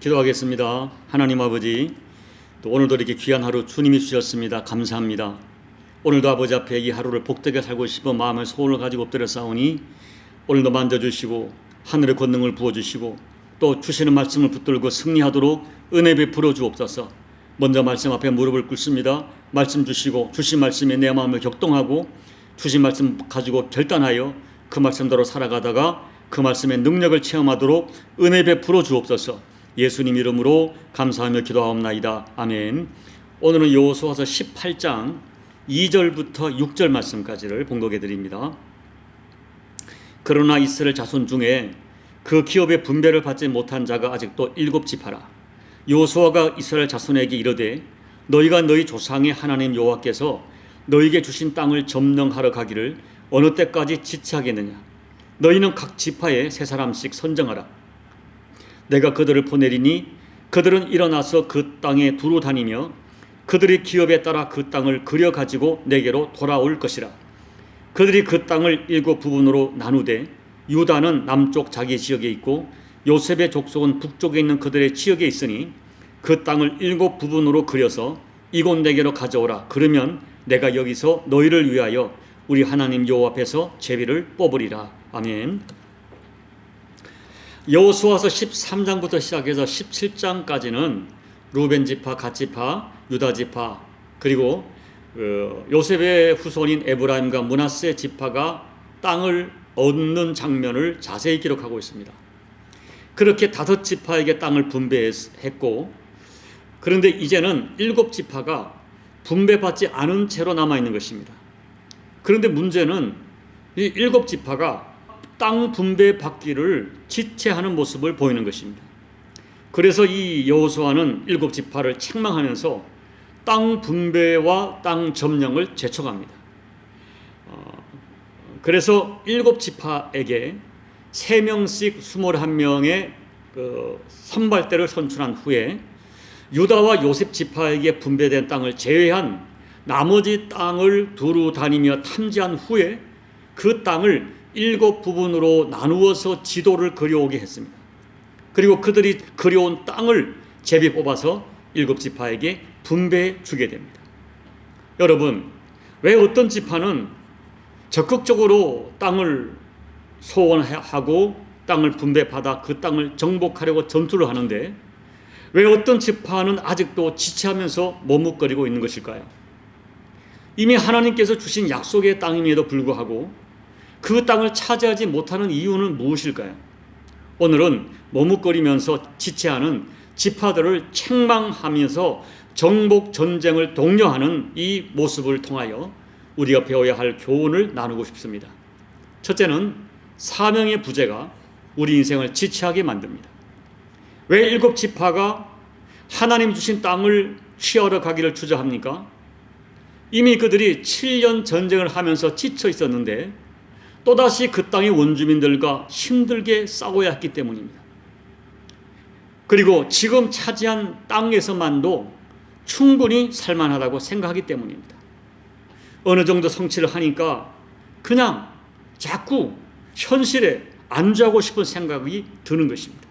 기도하겠습니다. 하나님 아버지, 또 오늘도 이렇게 귀한 하루 주님이 주셨습니다. 감사합니다. 오늘도 아버지 앞에 이 하루를 복되게 살고 싶어 마음의 소원을 가지고 엎드려 싸우니 오늘도 만져주시고 하늘의 권능을 부어주시고 또 주시는 말씀을 붙들고 승리하도록 은혜 베풀어 주옵소서. 먼저 말씀 앞에 무릎을 꿇습니다. 말씀 주시고 주신 말씀에 내 마음을 격동하고 주신 말씀 가지고 결단하여 그 말씀대로 살아가다가 그 말씀의 능력을 체험하도록 은혜 베풀어 주옵소서. 예수님 이름으로 감사하며 기도하옵나이다. 아멘. 오늘은 여호수아서 18장 2절부터 6절 말씀까지를 봉독해 드립니다. 그러나 이스라엘 자손 중에 그 기업의 분배를 받지 못한 자가 아직도 7지파라. 여호수아가 이스라엘 자손에게 이르되 너희가 너희 조상의 하나님 여호와께서 너희에게 주신 땅을 점령하러 가기를 어느 때까지 지체하겠느냐. 너희는 각 지파에 3사람씩 선정하라. 내가 그들을 보내리니 그들은 일어나서 그 땅에 두루 다니며 그들의 기업에 따라 그 땅을 그려가지고 내게로 돌아올 것이라. 그들이 그 땅을 7부분으로 나누되 유다는 남쪽 자기 지역에 있고 요셉의 족속은 북쪽에 있는 그들의 지역에 있으니 그 땅을 7부분으로 그려서 이곳 내게로 가져오라. 그러면 내가 여기서 너희를 위하여 우리 하나님 여호와 앞에서 제비를 뽑으리라. 아멘. 여호수아서 13장부터 시작해서 17장까지는 루벤 지파, 갓 지파, 유다 지파 그리고 요셉의 후손인 에브라임과 므낫세 지파가 땅을 얻는 장면을 자세히 기록하고 있습니다. 그렇게 5지파에게 땅을 분배했고, 그런데 이제는 7지파가 분배받지 않은 채로 남아있는 것입니다. 그런데 문제는 이 7지파가 땅 분배 받기를 지체하는 모습을 보이는 것입니다. 그래서 이 여호수아는 7지파를 책망하면서 땅 분배와 땅 점령을 재촉합니다. 그래서 7지파에게 3명씩 21명의 선발대를 선출한 후에 유다와 요셉 지파에게 분배된 땅을 제외한 나머지 땅을 두루 다니며 탐지한 후에 그 땅을 7부분으로 나누어서 지도를 그려오게 했습니다. 그리고 그들이 그려온 땅을 제비 뽑아서 7지파에게 분배해 주게 됩니다. 여러분, 왜 어떤 지파는 적극적으로 땅을 소원하고 땅을 분배받아 그 땅을 정복하려고 전투를 하는데 왜 어떤 지파는 아직도 지체하면서 머뭇거리고 있는 것일까요? 이미 하나님께서 주신 약속의 땅임에도 불구하고 그 땅을 차지하지 못하는 이유는 무엇일까요? 오늘은 머뭇거리면서 지체하는 지파들을 책망하면서 정복 전쟁을 독려하는 이 모습을 통하여 우리가 배워야 할 교훈을 나누고 싶습니다. 첫째는 사명의 부재가 우리 인생을 지체하게 만듭니다. 왜 7지파가 하나님 주신 땅을 취하러 가기를 주저합니까? 이미 그들이 7년 전쟁을 하면서 지쳐 있었는데 또다시 그 땅의 원주민들과 힘들게 싸워야 했기 때문입니다. 그리고 지금 차지한 땅에서만도 충분히 살만하다고 생각하기 때문입니다. 어느 정도 성취를 하니까 그냥 자꾸 현실에 안주하고 싶은 생각이 드는 것입니다.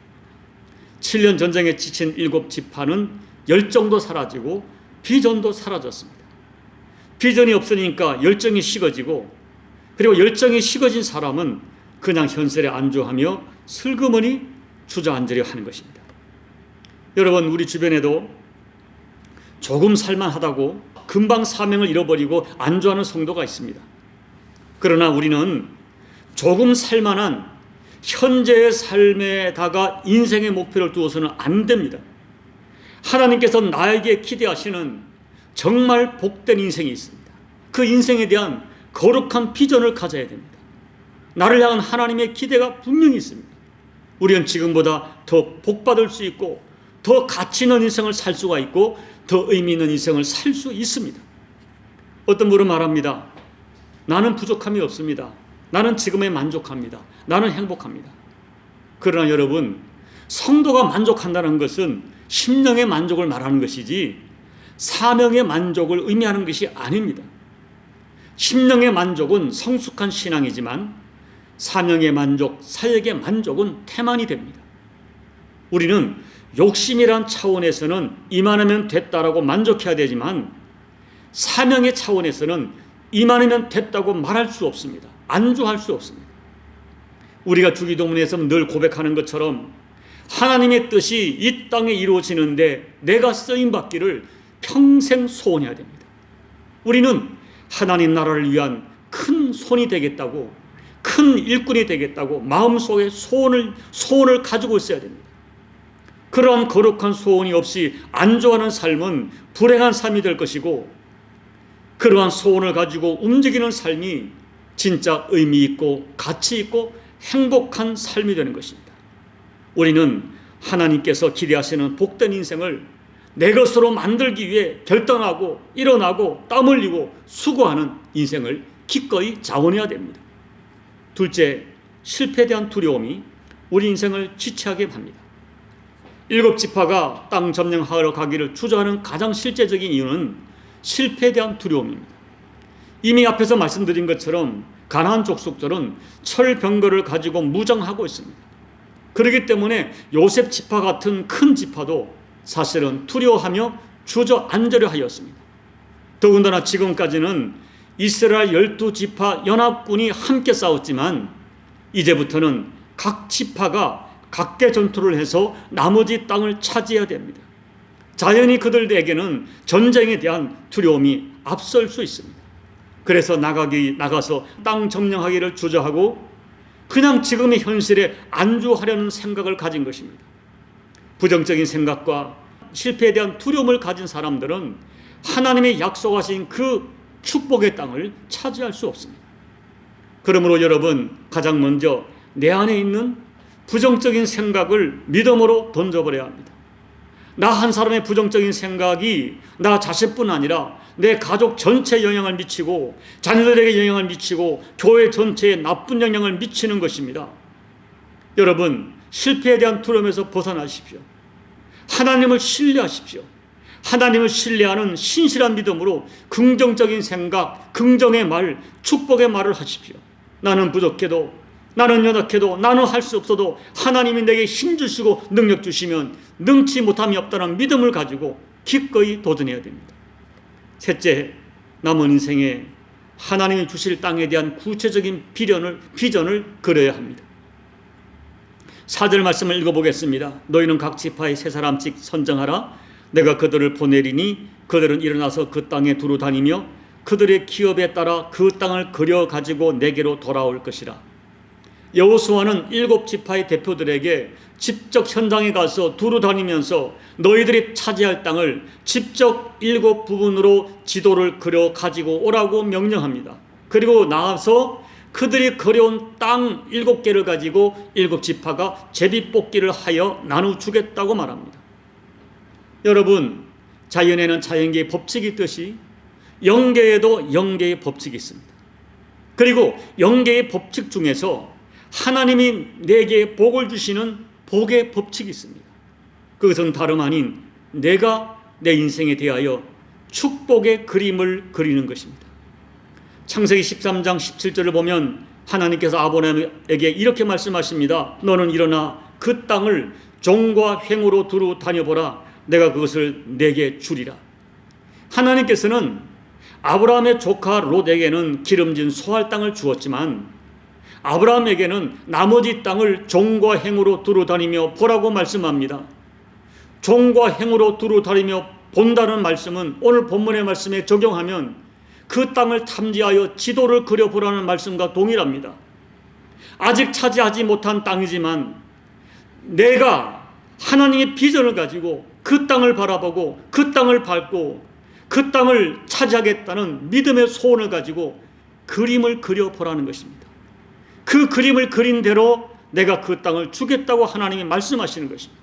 7년 전쟁에 지친 7지파는 열정도 사라지고 비전도 사라졌습니다. 비전이 없으니까 열정이 식어지고, 그리고 열정이 식어진 사람은 그냥 현실에 안주하며 슬그머니 주저앉으려 하는 것입니다. 여러분, 우리 주변에도 조금 살만하다고 금방 사명을 잃어버리고 안주하는 성도가 있습니다. 그러나 우리는 조금 살만한 현재의 삶에다가 인생의 목표를 두어서는 안 됩니다. 하나님께서 나에게 기대하시는 정말 복된 인생이 있습니다. 그 인생에 대한 거룩한 비전을 가져야 됩니다. 나를 향한 하나님의 기대가 분명히 있습니다. 우리는 지금보다 더 복받을 수 있고 더 가치 있는 인생을 살 수가 있고 더 의미 있는 인생을 살 수 있습니다. 어떤 분은 말합니다. 나는 부족함이 없습니다. 나는 지금에 만족합니다. 나는 행복합니다. 그러나 여러분, 성도가 만족한다는 것은 심령의 만족을 말하는 것이지 사명의 만족을 의미하는 것이 아닙니다. 심령의 만족은 성숙한 신앙이지만 사명의 만족, 사역의 만족은 태만이 됩니다. 우리는 욕심이란 차원에서는 이만하면 됐다라고 만족해야 되지만 사명의 차원에서는 이만하면 됐다고 말할 수 없습니다. 안주할 수 없습니다. 우리가 주기도문에서 늘 고백하는 것처럼 하나님의 뜻이 이 땅에 이루어지는데 내가 쓰임받기를 평생 소원해야 됩니다. 우리는 하나님 나라를 위한 큰 손이 되겠다고, 큰 일꾼이 되겠다고 마음속에 소원을 가지고 있어야 됩니다. 그러한 거룩한 소원이 없이 안주하는 삶은 불행한 삶이 될 것이고, 그러한 소원을 가지고 움직이는 삶이 진짜 의미 있고 가치 있고 행복한 삶이 되는 것입니다. 우리는 하나님께서 기대하시는 복된 인생을 내 것으로 만들기 위해 결단하고 일어나고 땀 흘리고 수고하는 인생을 기꺼이 자원해야 됩니다. 둘째, 실패에 대한 두려움이 우리 인생을 지체하게 합니다. 7지파가 땅 점령하러 가기를 주저하는 가장 실제적인 이유는 실패에 대한 두려움입니다. 이미 앞에서 말씀드린 것처럼 가나안 족속들은 철병거를 가지고 무장하고 있습니다. 그렇기 때문에 요셉 지파 같은 큰 지파도 사실은 두려워하며 주저앉으려 하였습니다. 더군다나 지금까지는 이스라엘 12지파 연합군이 함께 싸웠지만 이제부터는 각 지파가 각계 전투를 해서 나머지 땅을 차지해야 됩니다. 자연히 그들에게는 전쟁에 대한 두려움이 앞설 수 있습니다. 그래서 나가서 땅 점령하기를 주저하고 그냥 지금의 현실에 안주하려는 생각을 가진 것입니다. 부정적인 생각과 실패에 대한 두려움을 가진 사람들은 하나님의 약속하신 그 축복의 땅을 차지할 수 없습니다. 그러므로 여러분, 가장 먼저 내 안에 있는 부정적인 생각을 믿음으로 던져버려야 합니다. 나 한 사람의 부정적인 생각이 나 자신뿐 아니라 내 가족 전체에 영향을 미치고 자녀들에게 영향을 미치고 교회 전체에 나쁜 영향을 미치는 것입니다. 여러분, 실패에 대한 두려움에서 벗어나십시오. 하나님을 신뢰하십시오. 하나님을 신뢰하는 신실한 믿음으로 긍정적인 생각, 긍정의 말, 축복의 말을 하십시오. 나는 부족해도, 나는 연약해도, 나는 할 수 없어도 하나님이 내게 힘 주시고 능력 주시면 능치 못함이 없다는 믿음을 가지고 기꺼이 도전해야 됩니다. 셋째, 남은 인생에 하나님이 주실 땅에 대한 구체적인 비전을 그려야 합니다. 4절 말씀을 읽어보겠습니다. 너희는 각 지파에 3사람씩 선정하라. 내가 그들을 보내리니 그들은 일어나서 그 땅에 두루 다니며 그들의 기업에 따라 그 땅을 그려 가지고 내게로 돌아올 것이라. 여호수아는 7지파의 대표들에게 직접 현장에 가서 두루 다니면서 너희들이 차지할 땅을 직접 7부분으로 지도를 그려 가지고 오라고 명령합니다. 그리고 나와서 그들이 그려온 땅 7개를 가지고 7지파가 제비뽑기를 하여 나눠주겠다고 말합니다. 여러분, 자연에는 자연계의 법칙이 있듯이 영계에도 영계의 법칙이 있습니다. 그리고 영계의 법칙 중에서 하나님이 내게 복을 주시는 복의 법칙이 있습니다. 그것은 다름 아닌 내가 내 인생에 대하여 축복의 그림을 그리는 것입니다. 창세기 13장 17절을 보면 하나님께서 아브라함에게 이렇게 말씀하십니다. 너는 일어나 그 땅을 종과 횡으로 두루 다녀보라. 내가 그것을 내게 주리라. 하나님께서는 아브라함의 조카 롯에게는 기름진 소할 땅을 주었지만 아브라함에게는 나머지 땅을 종과 행으로 두루 다니며 보라고 말씀합니다. 종과 행으로 두루 다니며 본다는 말씀은 오늘 본문의 말씀에 적용하면 그 땅을 탐지하여 지도를 그려보라는 말씀과 동일합니다. 아직 차지하지 못한 땅이지만 내가 하나님의 비전을 가지고 그 땅을 바라보고 그 땅을 밟고 그 땅을 차지하겠다는 믿음의 소원을 가지고 그림을 그려보라는 것입니다. 그 그림을 그린 대로 내가 그 땅을 주겠다고 하나님이 말씀하시는 것입니다.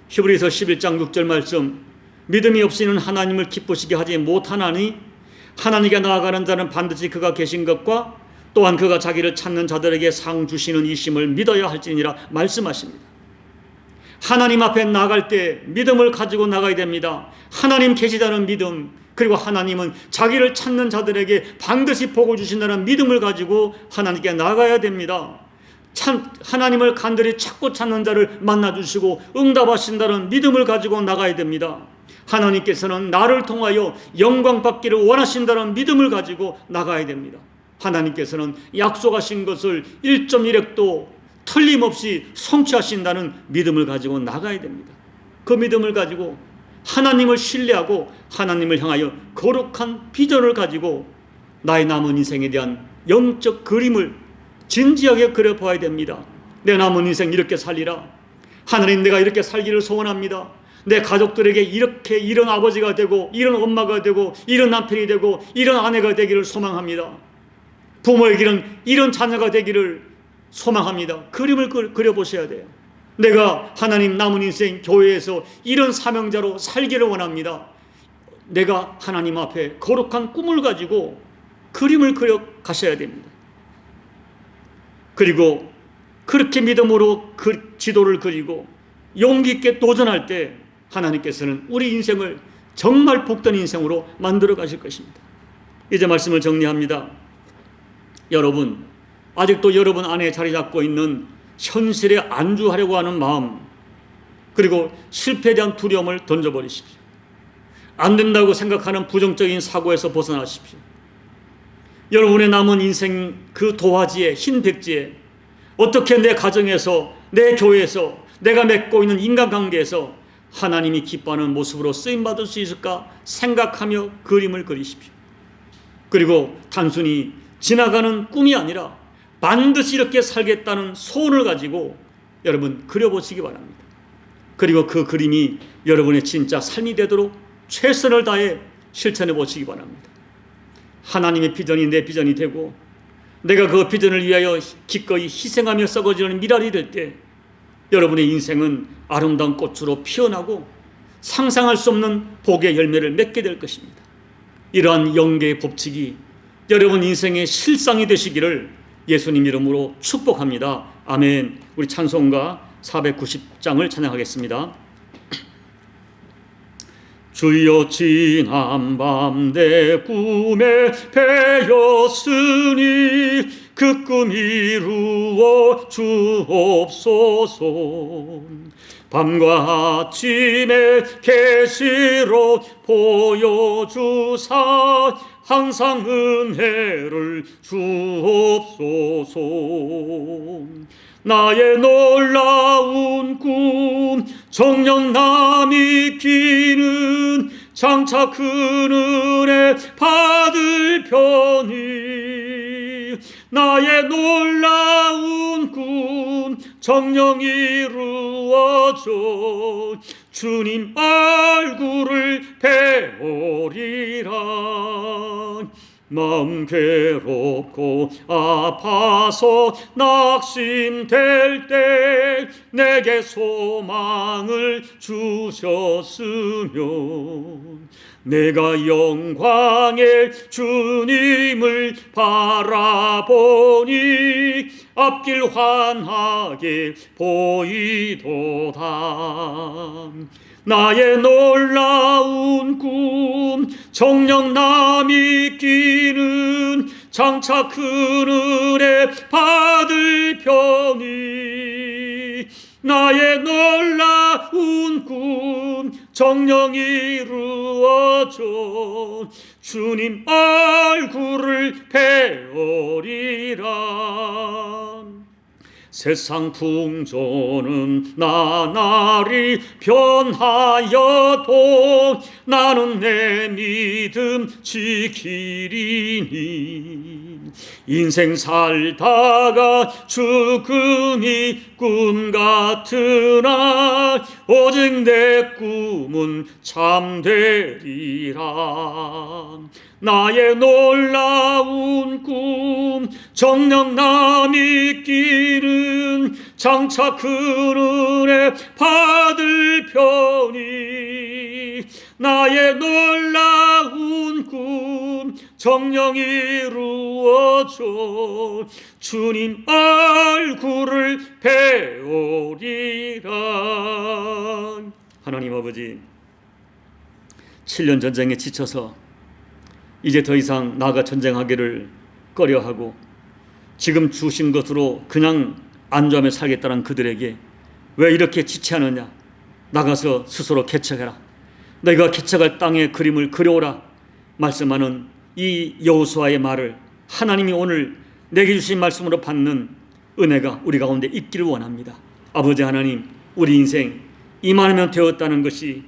히브리서 11장 6절 말씀, 믿음이 없이는 하나님을 기쁘시게 하지 못하나니 하나님께 나아가는 자는 반드시 그가 계신 것과 또한 그가 자기를 찾는 자들에게 상 주시는 이심을 믿어야 할지니라 말씀하십니다. 하나님 앞에 나아갈 때 믿음을 가지고 나가야 됩니다. 하나님 계시다는 믿음, 그리고 하나님은 자기를 찾는 자들에게 반드시 복을 주신다는 믿음을 가지고 하나님께 나가야 됩니다. 하나님을 간절히 찾고 찾는 자를 만나주시고 응답하신다는 믿음을 가지고 나가야 됩니다. 하나님께서는 나를 통하여 영광 받기를 원하신다는 믿음을 가지고 나가야 됩니다. 하나님께서는 약속하신 것을 1.1획도 틀림없이 성취하신다는 믿음을 가지고 나가야 됩니다. 그 믿음을 가지고 하나님을 신뢰하고 하나님을 향하여 거룩한 비전을 가지고 나의 남은 인생에 대한 영적 그림을 진지하게 그려봐야 됩니다. 내 남은 인생 이렇게 살리라. 하나님, 내가 이렇게 살기를 소원합니다. 내 가족들에게 이렇게 이런 아버지가 되고 이런 엄마가 되고 이런 남편이 되고 이런 아내가 되기를 소망합니다. 부모에게는 이런 자녀가 되기를 소망합니다. 그림을 그려보셔야 돼요. 내가 하나님 남은 인생 교회에서 이런 사명자로 살기를 원합니다. 내가 하나님 앞에 거룩한 꿈을 가지고 그림을 그려 가셔야 됩니다. 그리고 그렇게 믿음으로 그 지도를 그리고 용기 있게 도전할 때 하나님께서는 우리 인생을 정말 복된 인생으로 만들어 가실 것입니다. 이제 말씀을 정리합니다. 여러분, 아직도 여러분 안에 자리 잡고 있는 현실에 안주하려고 하는 마음, 그리고 실패에 대한 두려움을 던져버리십시오. 안 된다고 생각하는 부정적인 사고에서 벗어나십시오. 여러분의 남은 인생 그 도화지에, 흰 백지에 어떻게 내 가정에서, 내 교회에서, 내가 맺고 있는 인간관계에서 하나님이 기뻐하는 모습으로 쓰임받을 수 있을까 생각하며 그림을 그리십시오. 그리고 단순히 지나가는 꿈이 아니라 반드시 이렇게 살겠다는 소원을 가지고 여러분 그려보시기 바랍니다. 그리고 그 그림이 여러분의 진짜 삶이 되도록 최선을 다해 실천해 보시기 바랍니다. 하나님의 비전이 내 비전이 되고 내가 그 비전을 위하여 기꺼이 희생하며 썩어지는 미랄이 될 때 여러분의 인생은 아름다운 꽃으로 피어나고 상상할 수 없는 복의 열매를 맺게 될 것입니다. 이러한 영계의 법칙이 여러분 인생의 실상이 되시기를 예수님 이름으로 축복합니다. 아멘. 우리 찬송가 490장을 찬양하겠습니다. 주여, 지난밤 내 꿈에 배였으니 그 꿈 이루어 주옵소서. 밤과 아침에 계시로 보여주사 항상 은혜를 주옵소서. 나의 놀라운 꿈 정녕 남이 끼는 장차 큰 은혜 받을 편이 나의 놀라운 꿈 정녕 이루어져 주님 얼굴을 배우리라. 마음 괴롭고 아파서 낙심될 때 내게 소망을 주셨으면 내가 영광의 주님을 바라보니 앞길 환하게 보이도다. 나의 놀라운 꿈 정녕 남이 끼는 장차 큰 은혜 받을 편이 나의 놀라운 꿈 정녕 이루어져 주님 얼굴을 배우리라. 세상 풍조는 나날이 변하여도 나는 내 믿음 지키리니. 인생 살다가 죽음이 꿈 같으나 오직 내 꿈은 참되리라. 나의 놀라운 꿈 정녕 남이 끼는 장차 큰 은혜 받을 편이 나의 놀라운 꿈 정녕 이루어져 주님 얼굴을 배우리라. 하나님 아버지, 7년 전쟁에 지쳐서 이제 더 이상 나가 전쟁하기를 꺼려하고 지금 주신 것으로 그냥 안주하며 살겠다는 그들에게 왜 이렇게 지체하느냐? 나가서 스스로 개척해라. 너희가 개척할 땅의 그림을 그려오라 말씀하는 이 여호수아의 말을 하나님이 오늘 내게 주신 말씀으로 받는 은혜가 우리 가운데 있기를 원합니다. 아버지 하나님, 우리 인생 이만하면 되었다는 것이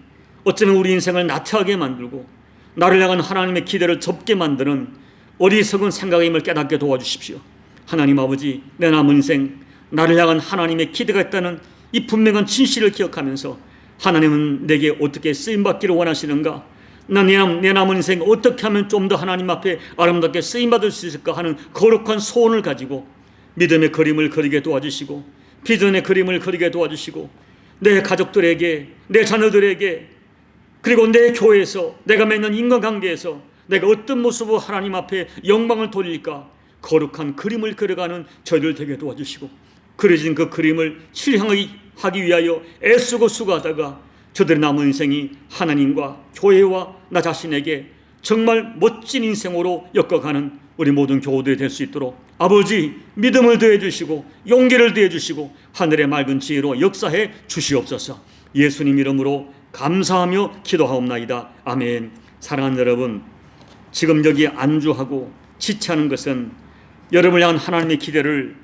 어쩌면 우리 인생을 나태하게 만들고 나를 향한 하나님의 기대를 접게 만드는 어리석은 생각임을 깨닫게 도와주십시오. 하나님 아버지, 내 남은 인생 나를 향한 하나님의 기대가 있다는 이 분명한 진실을 기억하면서 하나님은 내게 어떻게 쓰임받기를 원하시는가? 내 남은 인생 어떻게 하면 좀 더 하나님 앞에 아름답게 쓰임받을 수 있을까 하는 거룩한 소원을 가지고 믿음의 그림을 그리게 도와주시고 비전의 그림을 그리게 도와주시고 내 가족들에게, 내 자녀들에게, 그리고 내 교회에서 내가 맺는 인간관계에서 내가 어떤 모습으로 하나님 앞에 영광을 돌릴까 거룩한 그림을 그려가는 저희들 되게 도와주시고 그려진 그 그림을 실행하기 위하여 애쓰고 수고하다가 저들의 남은 인생이 하나님과 교회와 나 자신에게 정말 멋진 인생으로 엮어가는 우리 모든 교우들이 될 수 있도록 아버지 믿음을 더해 주시고 용기를 더해 주시고 하늘의 맑은 지혜로 역사해 주시옵소서. 예수님 이름으로 감사하며 기도하옵나이다. 아멘. 사랑하는 여러분, 지금 여기 안주하고 지체하는 것은 여러분을 향한 하나님의 기대를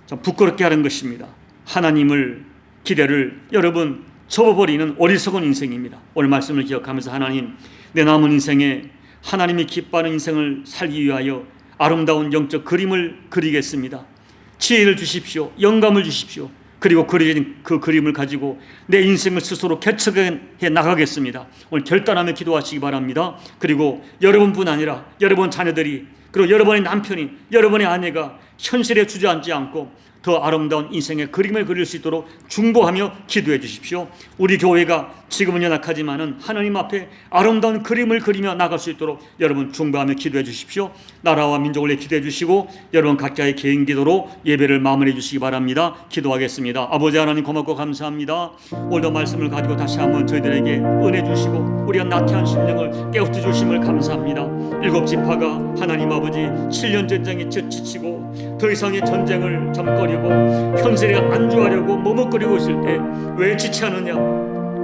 좀 부끄럽게 하는 것입니다. 하나님을 기대를 여러분 접어버리는 어리석은 인생입니다. 오늘 말씀을 기억하면서 하나님, 내 남은 인생에 하나님이 기뻐하는 인생을 살기 위하여 아름다운 영적 그림을 그리겠습니다. 지혜를 주십시오. 영감을 주십시오. 그리고 그려진 그 그림을 가지고 내 인생을 스스로 개척해 나가겠습니다. 오늘 결단하며 기도하시기 바랍니다. 그리고 여러분뿐 아니라 여러분 자녀들이, 그리고 여러분의 남편이, 여러분의 아내가 현실에 주저앉지 않고 더 아름다운 인생의 그림을 그릴 수 있도록 중보하며 기도해 주십시오. 우리 교회가 지금은 연약하지만은 하나님 앞에 아름다운 그림을 그리며 나갈 수 있도록 여러분 중보하며 기도해 주십시오. 나라와 민족을 위해 기도해 주시고 여러분 각자의 개인 기도로 예배를 마무리해 주시기 바랍니다. 기도하겠습니다. 아버지 하나님 고맙고 감사합니다. 오늘도 말씀을 가지고 다시 한번 저희들에게 은혜 주시고 우리가 나태한 심령을 깨우쳐 주심을 감사합니다. 일곱 지파가 하나님 아버지 7년 전쟁에 지치고 더 이상의 전쟁을 잠거리고 현실에 안주하려고 머뭇거리고 있을 때 왜 지체하느냐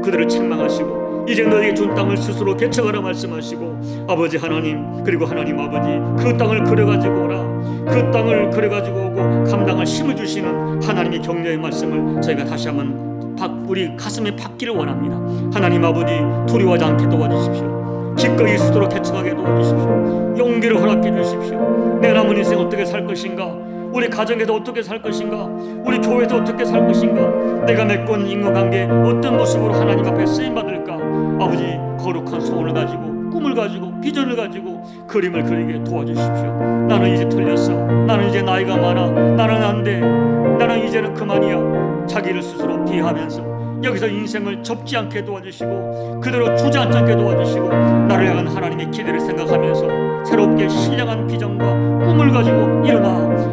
그들을 책망하시고 이제 너에게 준 땅을 스스로 개척하라 말씀하시고 아버지 하나님, 그리고 하나님 아버지 그 땅을 그려가지고 오라, 그 땅을 그려가지고 오고 감당할 힘을 주시는 하나님의 격려의 말씀을 저희가 다시 한번 우리 가슴에 받기를 원합니다. 하나님 아버지 두려워하지 않게 도와주십시오. 기꺼이 스스로 개척하게 도와주십시오. 용기를 허락해 주십시오. 내 남은 인생 어떻게 살 것인가, 우리 가정에서 어떻게 살 것인가, 우리 교회에서 어떻게 살 것인가, 내가 맺고 있는 인간관계 어떤 모습으로 하나님 앞에 쓰임받을까. 아버지 거룩한 소원을 가지고 꿈을 가지고 비전을 가지고 그림을 그리게 도와주십시오. 나는 이제 틀렸어, 나는 이제 나이가 많아, 나는 안 돼, 나는 이제는 그만이야. 자기를 스스로 비하하면서 여기서 인생을 접지 않게 도와주시고 그대로 주저앉지 않게 도와주시고 나를 향한 하나님의 기대를 생각하면서 새롭게 신령한 비전과 꿈을 가지고 일어나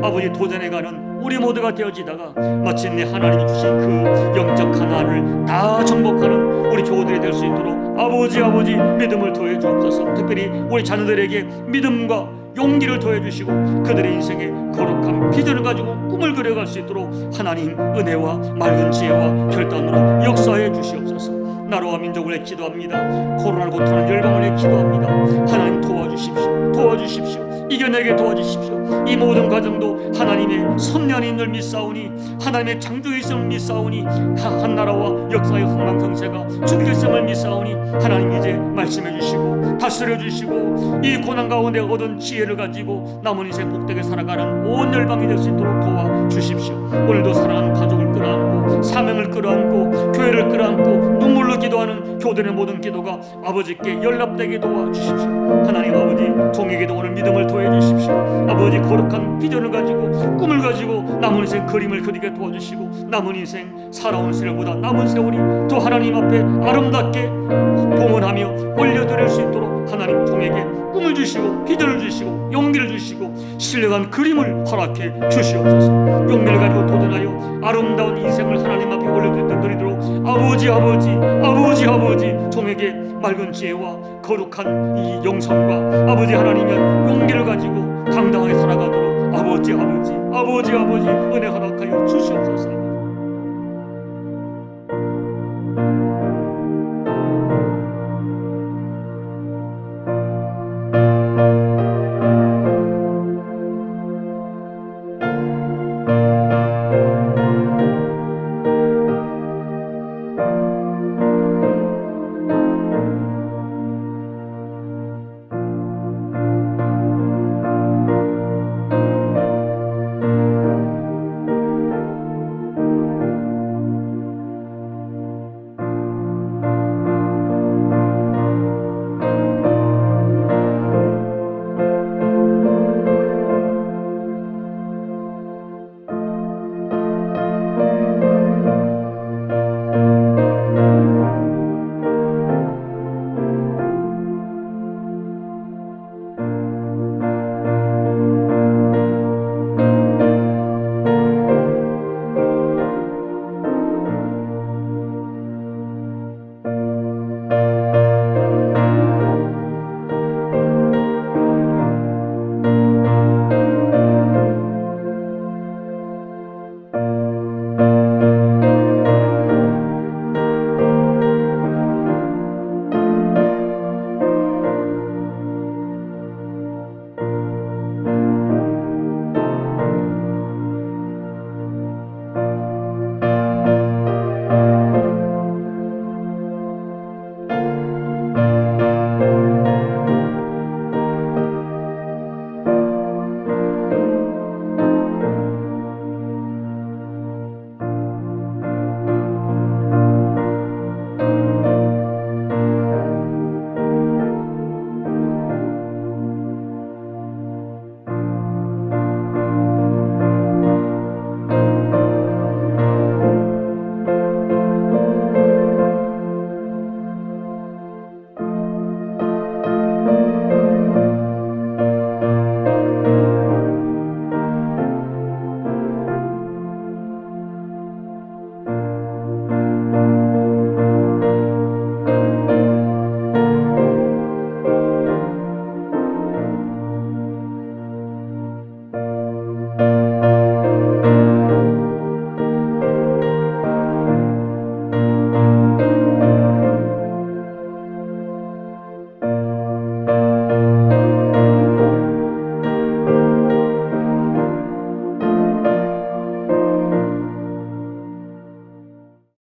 아버지 도전해가는 우리 모두가 되어지다가 마침내 하나님이 주신 그 영적 하나를 다 정복하는 우리 교우들이 될 수 있도록 아버지 믿음을 더해 주옵소서. 특별히 우리 자녀들에게 믿음과 용기를 더해 주시고 그들의 인생에 거룩한 비전을 가지고 꿈을 그려갈 수 있도록 하나님 은혜와 맑은 지혜와 결단으로 역사해 주시옵소서. 나라와 민족을 위해 기도합니다. 코로나를 고통하는 열방을 위해 기도합니다. 하나님 도와주십시오. 이겨내게 도와주십시오. 이 모든 과정도 하나님의 섭리안에 있는 믿사오니, 하나님의 창조의 있음을 믿사오니, 한 나라와 역사의 흥망성쇠가 죽일 있음을 믿사오니 하나님 이제 말씀해 주시고 다스려 주시고 이 고난 가운데 얻은 지혜를 가지고 남은 인생 복되게 살아가는 온 열방이 될 수 있도록 도와주십시오. 오늘도 사랑하는 가족을 끌어안고 사명을 끌어안고 교회를 끌어안고 눈물로 기도하는 교들의 모든 기도가 아버지께 연락되게 도와주십시오. 하나님 아버지 종에게도 오늘 믿음을 더해 주십시오. 아버지 거룩한 비전을 가지고 꿈을 가지고 남은 인생 그림을 그리게 도와주시고 남은 인생 살아온 세월보다 남은 세월이 더 하나님 앞에 아름답게 봉헌하며 올려드릴 수 있도록 하나님 종에게 꿈을 주시고 비전을 주시고 용기를 주시고 신령한 그림을 허락해 주시옵소서. 용기를 가지고 도전하여 아름다운 인생을 하나님 앞에 올려드리도록 아버지 종에게 맑은 지혜와 거룩한 이 영성과 아버지 하나님의 용기를 가지고 당당하게 살아가도록 아버지 은혜 허락하여 주시옵소서.